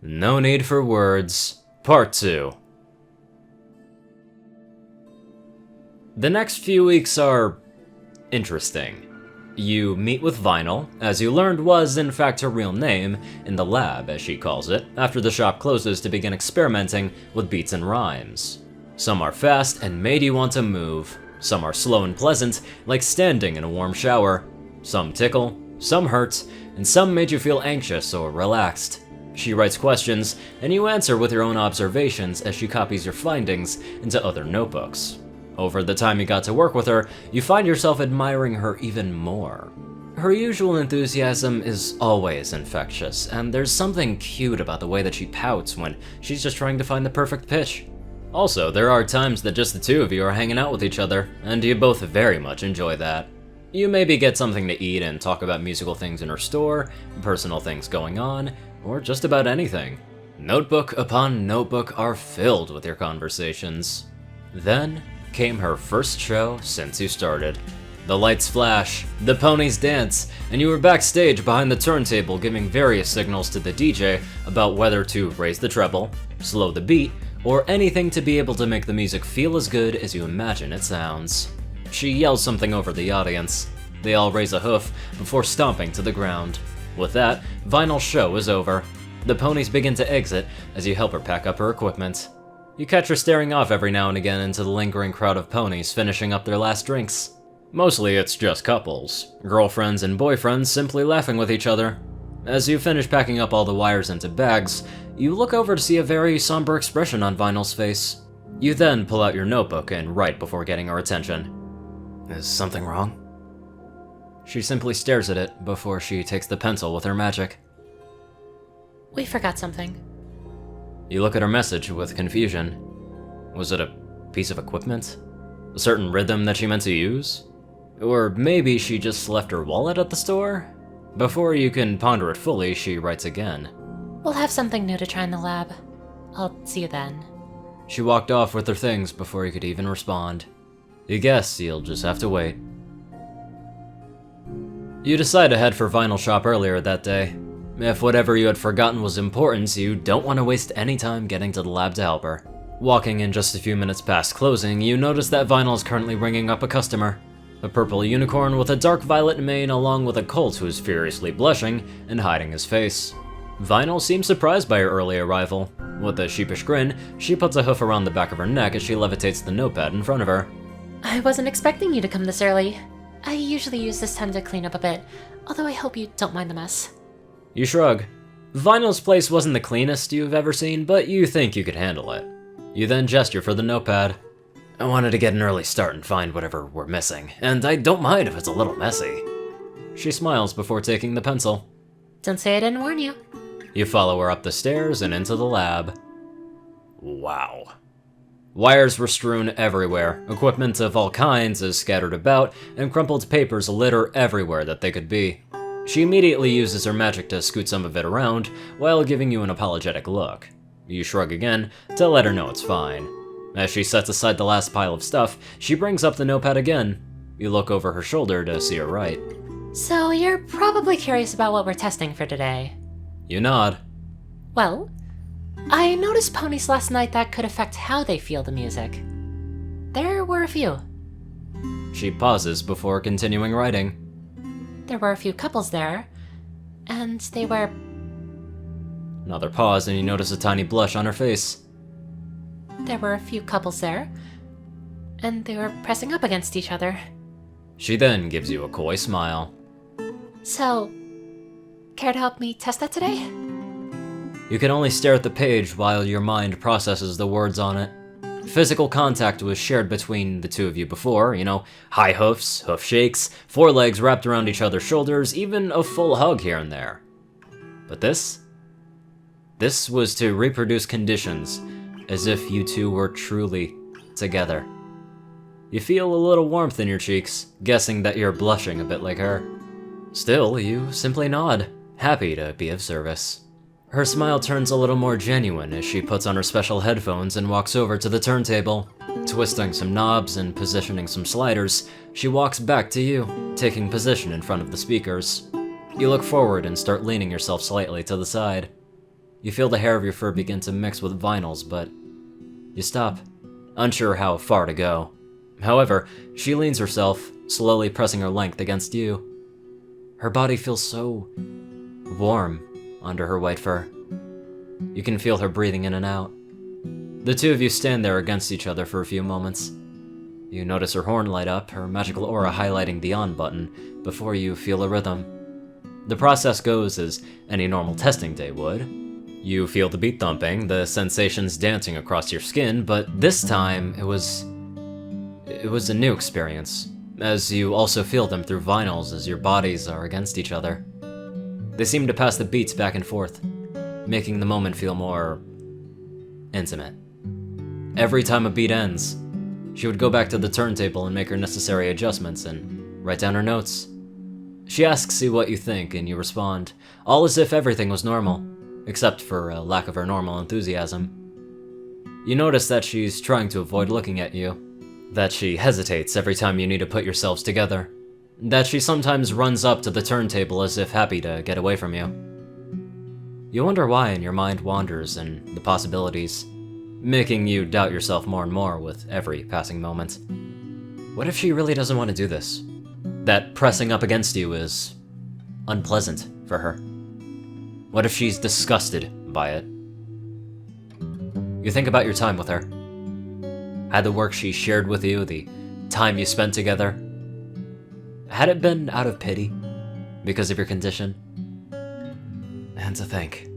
No Need for Words, Part 2. The next few weeks are interesting. You meet with Vinyl, as you learned was in fact her real name, in the lab, as she calls it, after the shop closes to begin experimenting with beats and rhymes. Some are fast and made you want to move. Some are slow and pleasant, like standing in a warm shower. Some tickle, some hurt, and some made you feel anxious or relaxed. She writes questions, and you answer with your own observations as she copies your findings into other notebooks. Over the time you got to work with her, you find yourself admiring her even more. Her usual enthusiasm is always infectious, and there's something cute about the way that she pouts when she's just trying to find the perfect pitch. Also, there are times that just the two of you are hanging out with each other, and you both very much enjoy that. You maybe get something to eat and talk about musical things in her store, personal things going on, or just about anything. Notebook upon notebook are filled with your conversations. Then came her first show since you started. The lights flash, the ponies dance, and you were backstage behind the turntable giving various signals to the DJ about whether to raise the treble, slow the beat, or anything to be able to make the music feel as good as you imagine it sounds. She yells something over the audience. They all raise a hoof before stomping to the ground. With that, Vinyl's show is over. The ponies begin to exit as you help her pack up her equipment. You catch her staring off every now and again into the lingering crowd of ponies finishing up their last drinks. Mostly it's just couples, girlfriends and boyfriends simply laughing with each other. As you finish packing up all the wires into bags, you look over to see a very somber expression on Vinyl's face. You then pull out your notebook and write before getting her attention. Is something wrong? She simply stares at it before she takes the pencil with her magic. We forgot something. You look at her message with confusion. Was it a piece of equipment? A certain rhythm that she meant to use? Or maybe she just left her wallet at the store? Before you can ponder it fully, she writes again. We'll have something new to try in the lab. I'll see you then. She walked off with her things before you could even respond. You guess you'll just have to wait. You decide to head for Vinyl Shop earlier that day. If whatever you had forgotten was important, you don't want to waste any time getting to the lab to help her. Walking in just a few minutes past closing, you notice that Vinyl is currently ringing up a customer. A purple unicorn with a dark violet mane along with a colt who is furiously blushing and hiding his face. Vinyl seems surprised by her early arrival. With a sheepish grin, she puts a hoof around the back of her neck as she levitates the notepad in front of her. I wasn't expecting you to come this early. I usually use this time to clean up a bit, although I hope you don't mind the mess. You shrug. Vinyl's place wasn't the cleanest you've ever seen, but you think you could handle it. You then gesture for the notepad. I wanted to get an early start and find whatever we're missing, and I don't mind if it's a little messy. She smiles before taking the pencil. Don't say I didn't warn you. You follow her up the stairs and into the lab. Wow. Wires were strewn everywhere, equipment of all kinds is scattered about, and crumpled papers litter everywhere that they could be. She immediately uses her magic to scoot some of it around, while giving you an apologetic look. You shrug again, to let her know it's fine. As she sets aside the last pile of stuff, she brings up the notepad again. You look over her shoulder to see her write. So you're probably curious about what we're testing for today. You nod. Well, I noticed ponies last night that could affect how they feel the music. There were a few. She pauses before continuing writing. There were a few couples there, and they were... Another pause and you notice a tiny blush on her face. There were a few couples there, and they were pressing up against each other. She then gives you a coy smile. So, care to help me test that today? You can only stare at the page while your mind processes the words on it. Physical contact was shared between the two of you before, high hoofs, hoof shakes, forelegs wrapped around each other's shoulders, even a full hug here and there. But this was to reproduce conditions, as if you two were truly together. You feel a little warmth in your cheeks, guessing that you're blushing a bit like her. Still, you simply nod, happy to be of service. Her smile turns a little more genuine as she puts on her special headphones and walks over to the turntable. Twisting some knobs and positioning some sliders, she walks back to you, taking position in front of the speakers. You look forward and start leaning yourself slightly to the side. You feel the hair of your fur begin to mix with Vinyl's, but you stop, unsure how far to go. However, she leans herself, slowly pressing her length against you. Her body feels so warm under her white fur. You can feel her breathing in and out. The two of you stand there against each other for a few moments. You notice her horn light up, her magical aura highlighting the on button, before you feel a rhythm. The process goes as any normal testing day would. You feel the beat thumping, the sensations dancing across your skin, but this time it was a new experience, as you also feel them through Vinyl's as your bodies are against each other. They seem to pass the beats back and forth, making the moment feel more intimate. Every time a beat ends, she would go back to the turntable and make her necessary adjustments and write down her notes. She asks you what you think, and you respond, all as if everything was normal, except for a lack of her normal enthusiasm. You notice that she's trying to avoid looking at you, that she hesitates every time you need to put yourselves together, that she sometimes runs up to the turntable as if happy to get away from you. You wonder why, and your mind wanders and the possibilities, making you doubt yourself more and more with every passing moment. What if she really doesn't want to do this? That pressing up against you is unpleasant for her? What if she's disgusted by it? You think about your time with her. Had the work she shared with you, the time you spent together, had it been out of pity because of your condition? And to think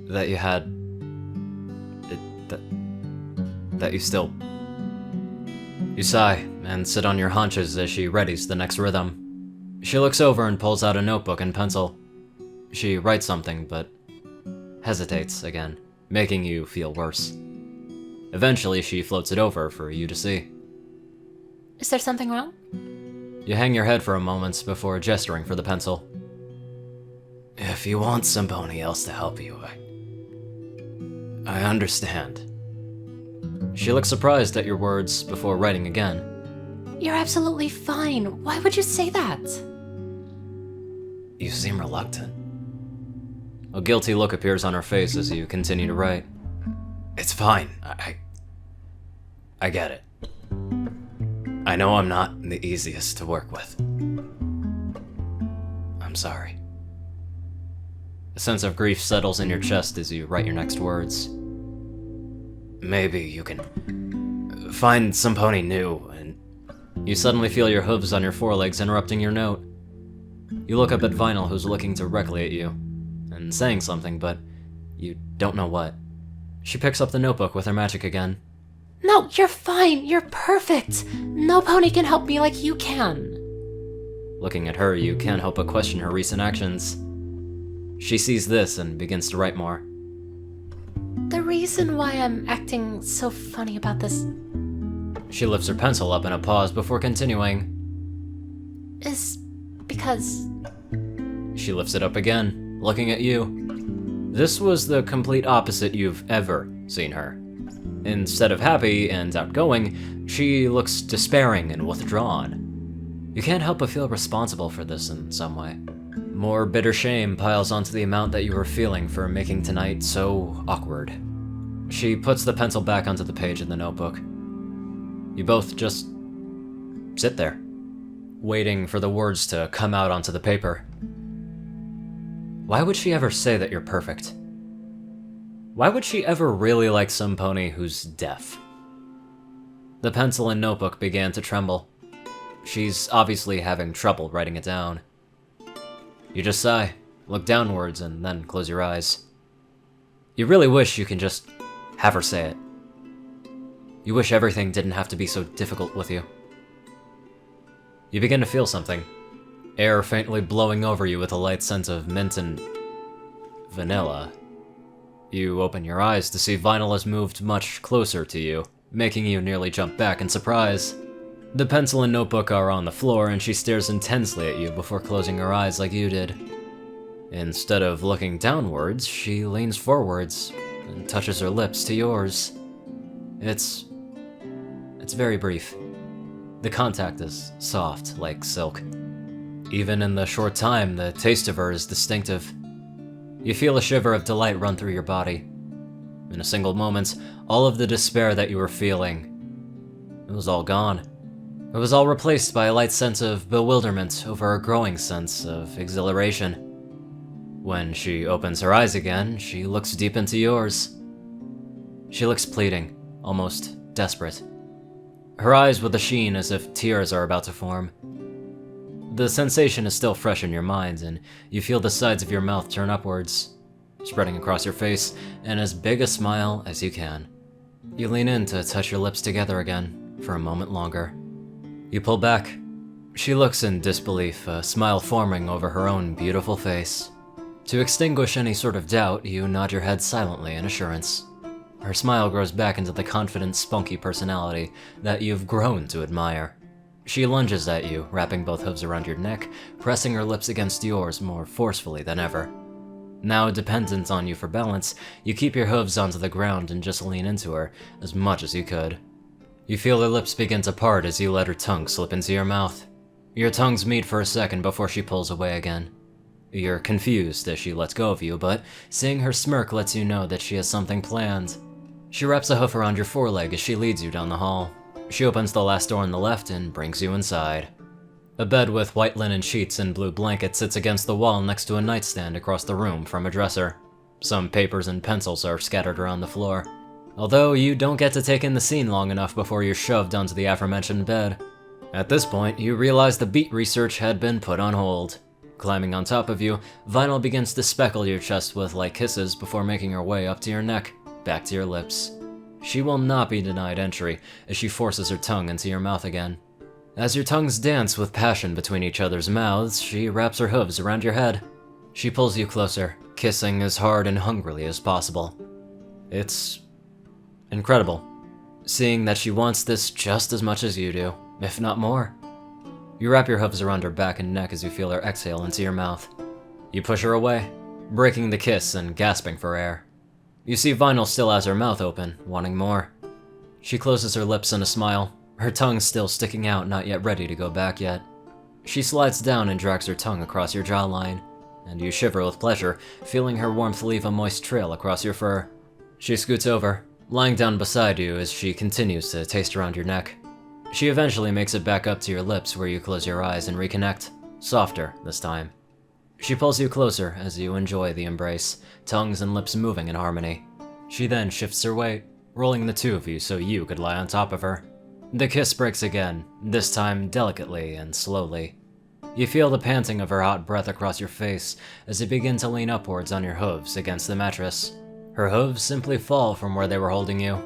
that you had that you still... You sigh and sit on your haunches as she readies the next rhythm. She looks over and pulls out a notebook and pencil. She writes something, but hesitates again, making you feel worse. Eventually, she floats it over for you to see. Is there something wrong? You hang your head for a moment before gesturing for the pencil. If you want somebody else to help you, I understand. She looks surprised at your words before writing again. You're absolutely fine. Why would you say that? You seem reluctant. A guilty look appears on her face as you continue to write. It's fine. I get it. I know I'm not the easiest to work with. I'm sorry. A sense of grief settles in your chest as you write your next words. Maybe you can find some pony new, and you suddenly feel your hooves on your forelegs interrupting your note. You look up at Vinyl, who's looking directly at you, and saying something, but you don't know what. She picks up the notebook with her magic again. No, you're fine. You're perfect. No pony can help me like you can. Looking at her, you can't help but question her recent actions. She sees this and begins to write more. The reason why I'm acting so funny about this She lifts her pencil up in a pause before continuing. is because... She lifts it up again, looking at you. This was the complete opposite you've ever seen her. Instead of happy and outgoing, she looks despairing and withdrawn. You can't help but feel responsible for this in some way. More bitter shame piles onto the amount that you were feeling for making tonight so awkward. She puts the pencil back onto the page in the notebook. You both just sit there, waiting for the words to come out onto the paper. Why would she ever say that you're perfect? Why would she ever really like some pony who's deaf? The pencil and notebook began to tremble. She's obviously having trouble writing it down. You just sigh, look downwards, and then close your eyes. You really wish you can just have her say it. You wish everything didn't have to be so difficult with you. You begin to feel something. Air faintly blowing over you with a light scent of mint and vanilla. You open your eyes to see Vinyl has moved much closer to you, making you nearly jump back in surprise. The pencil and notebook are on the floor, and she stares intensely at you before closing her eyes like you did. Instead of looking downwards, she leans forwards and touches her lips to yours. It's very brief. The contact is soft, like silk. Even in the short time, the taste of her is distinctive. You feel a shiver of delight run through your body. In a single moment, all of the despair that you were feeling, it was all gone. It was all replaced by a light sense of bewilderment over a growing sense of exhilaration. When she opens her eyes again, she looks deep into yours. She looks pleading, almost desperate. Her eyes with a sheen as if tears are about to form. The sensation is still fresh in your mind, and you feel the sides of your mouth turn upwards, spreading across your face in as big a smile as you can. You lean in to touch your lips together again for a moment longer. You pull back. She looks in disbelief, a smile forming over her own beautiful face. To extinguish any sort of doubt, you nod your head silently in assurance. Her smile grows back into the confident, spunky personality that you've grown to admire. She lunges at you, wrapping both hooves around your neck, pressing her lips against yours more forcefully than ever. Now dependent on you for balance, you keep your hooves onto the ground and just lean into her as much as you could. You feel her lips begin to part as you let her tongue slip into your mouth. Your tongues meet for a second before she pulls away again. You're confused as she lets go of you, but seeing her smirk lets you know that she has something planned. She wraps a hoof around your foreleg as she leads you down the hall. She opens the last door on the left and brings you inside. A bed with white linen sheets and blue blankets sits against the wall next to a nightstand across the room from a dresser. Some papers and pencils are scattered around the floor. Although you don't get to take in the scene long enough before you're shoved onto the aforementioned bed. At this point, you realize the beat research had been put on hold. Climbing on top of you, Vinyl begins to speckle your chest with light kisses before making her way up to your neck, back to your lips. She will not be denied entry as she forces her tongue into your mouth again. As your tongues dance with passion between each other's mouths, she wraps her hooves around your head. She pulls you closer, kissing as hard and hungrily as possible. It's incredible, seeing that she wants this just as much as you do, if not more. You wrap your hooves around her back and neck as you feel her exhale into your mouth. You push her away, breaking the kiss and gasping for air. You see Vinyl still has her mouth open, wanting more. She closes her lips in a smile, her tongue still sticking out, not yet ready to go back yet. She slides down and drags her tongue across your jawline, and you shiver with pleasure, feeling her warmth leave a moist trail across your fur. She scoots over, lying down beside you as she continues to taste around your neck. She eventually makes it back up to your lips where you close your eyes and reconnect, softer this time. She pulls you closer as you enjoy the embrace, tongues and lips moving in harmony. She then shifts her weight, rolling the two of you so you could lie on top of her. The kiss breaks again, this time delicately and slowly. You feel the panting of her hot breath across your face as you begin to lean upwards on your hooves against the mattress. Her hooves simply fall from where they were holding you.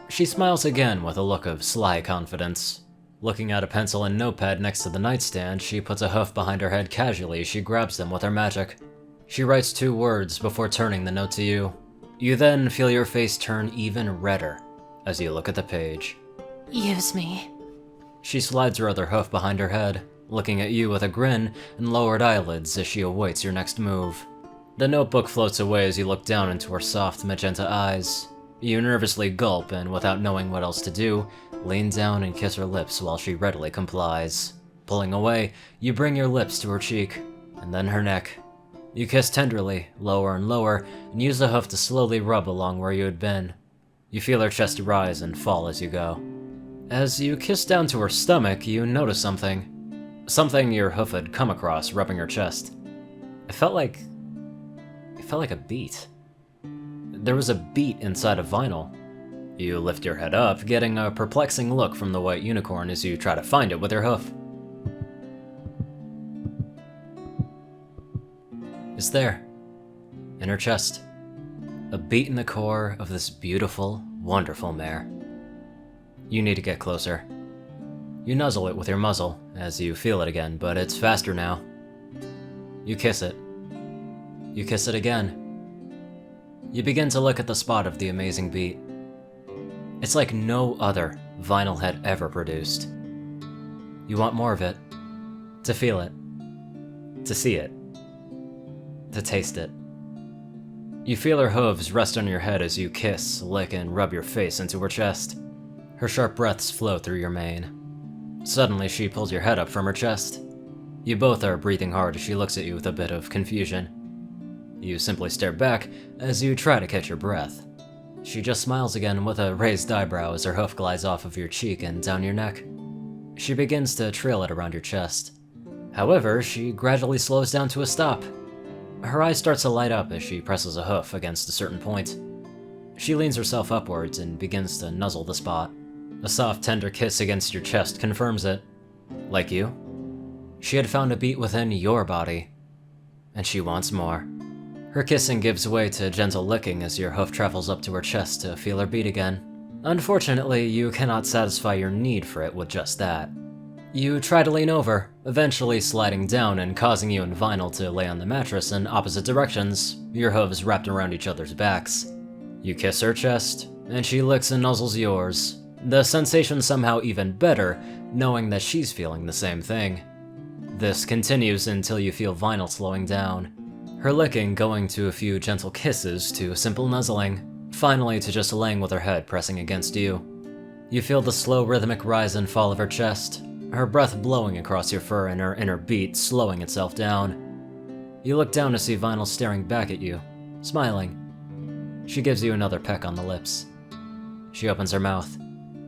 She smiles again with a look of sly confidence. Looking at a pencil and notepad next to the nightstand, she puts a hoof behind her head casually as she grabs them with her magic. She writes 2 words before turning the note to you. You then feel your face turn even redder as you look at the page. Use me. She slides her other hoof behind her head, looking at you with a grin and lowered eyelids as she awaits your next move. The notebook floats away as you look down into her soft magenta eyes. You nervously gulp and, without knowing what else to do, lean down and kiss her lips while she readily complies. Pulling away, you bring your lips to her cheek, and then her neck. You kiss tenderly, lower and lower, and use the hoof to slowly rub along where you had been. You feel her chest rise and fall as you go. As you kiss down to her stomach, you notice something. Something your hoof had come across, rubbing her chest. It felt like a beat. There was a beat inside of Vinyl. You lift your head up, getting a perplexing look from the white unicorn as you try to find it with your hoof. It's there, in her chest. A beat in the core of this beautiful, wonderful mare. You need to get closer. You nuzzle it with your muzzle as you feel it again, but it's faster now. You kiss it. You kiss it again. You begin to look at the spot of the amazing beat. It's like no other Vinyl had ever produced. You want more of it. To feel it. To see it. To taste it. You feel her hooves rest on your head as you kiss, lick, and rub your face into her chest. Her sharp breaths flow through your mane. Suddenly, she pulls your head up from her chest. You both are breathing hard as she looks at you with a bit of confusion. You simply stare back as you try to catch your breath. She just smiles again with a raised eyebrow as her hoof glides off of your cheek and down your neck. She begins to trail it around your chest. However, she gradually slows down to a stop. Her eye starts to light up as she presses a hoof against a certain point. She leans herself upwards and begins to nuzzle the spot. A soft, tender kiss against your chest confirms it. Like you, she had found a beat within your body, and she wants more. Her kissing gives way to gentle licking as your hoof travels up to her chest to feel her beat again. Unfortunately, you cannot satisfy your need for it with just that. You try to lean over, eventually sliding down and causing you and Vinyl to lay on the mattress in opposite directions, your hooves wrapped around each other's backs. You kiss her chest, and she licks and nuzzles yours. The sensation somehow even better, knowing that she's feeling the same thing. This continues until you feel Vinyl slowing down. Her licking going to a few gentle kisses to simple nuzzling, finally to just laying with her head pressing against you. You feel the slow rhythmic rise and fall of her chest, her breath blowing across your fur and her inner beat slowing itself down. You look down to see Vinyl staring back at you, smiling. She gives you another peck on the lips. She opens her mouth.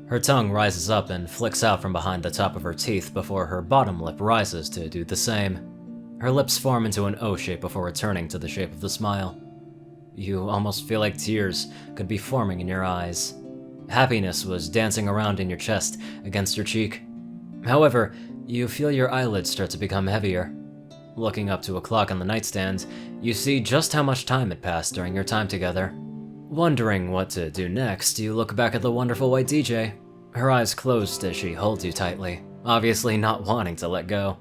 Her tongue rises up and flicks out from behind the top of her teeth before her bottom lip rises to do the same. Her lips form into an O shape before returning to the shape of the smile. You almost feel like tears could be forming in your eyes. Happiness was dancing around in your chest against your cheek. However, you feel your eyelids start to become heavier. Looking up to a clock on the nightstand, you see just how much time had passed during your time together. Wondering what to do next, you look back at the wonderful white DJ. Her eyes closed as she holds you tightly, obviously not wanting to let go.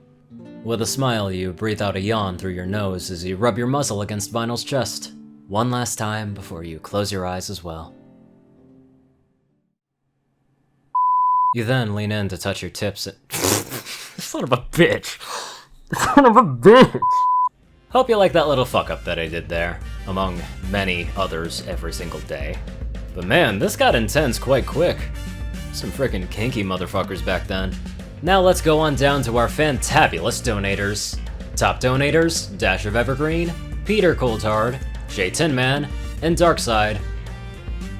With a smile, you breathe out a yawn through your nose as you rub your muzzle against Vinyl's chest, one last time before you close your eyes as well. You then lean in to touch your tips and son of a bitch! Son of a bitch! Hope you like that little fuck up that I did there, among many others every single day. But man, this got intense quite quick. Some frickin' kinky motherfuckers back then. Now let's go on down to our fantabulous donators. Top donators, Dash of Evergreen, Peter Coulthard, Shay Tinman, and Darkside.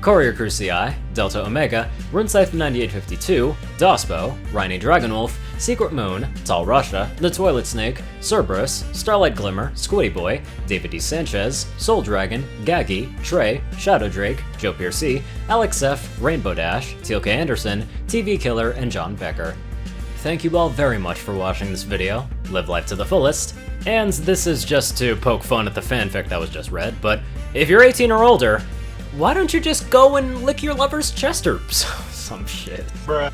CourierCruz CI, Delta Omega, Runescypher9852, Dospo, Ryanny Dragonwolf, Secret Moon, Tall Russia, The Toilet Snake, Cerberus, Starlight Glimmer, Squiddy Boy, David D. Sanchez, Soul Dragon, Gaggy, Trey, Shadow Drake, Joe Piercy, Alex F., Rainbow Dash, Teal K. Anderson, TV Killer, and John Becker. Thank you all very much for watching this video. Live life to the fullest. And this is just to poke fun at the fanfic that was just read, but if you're 18 or older, why don't you just go and lick your lover's chest or some shit? Bruh.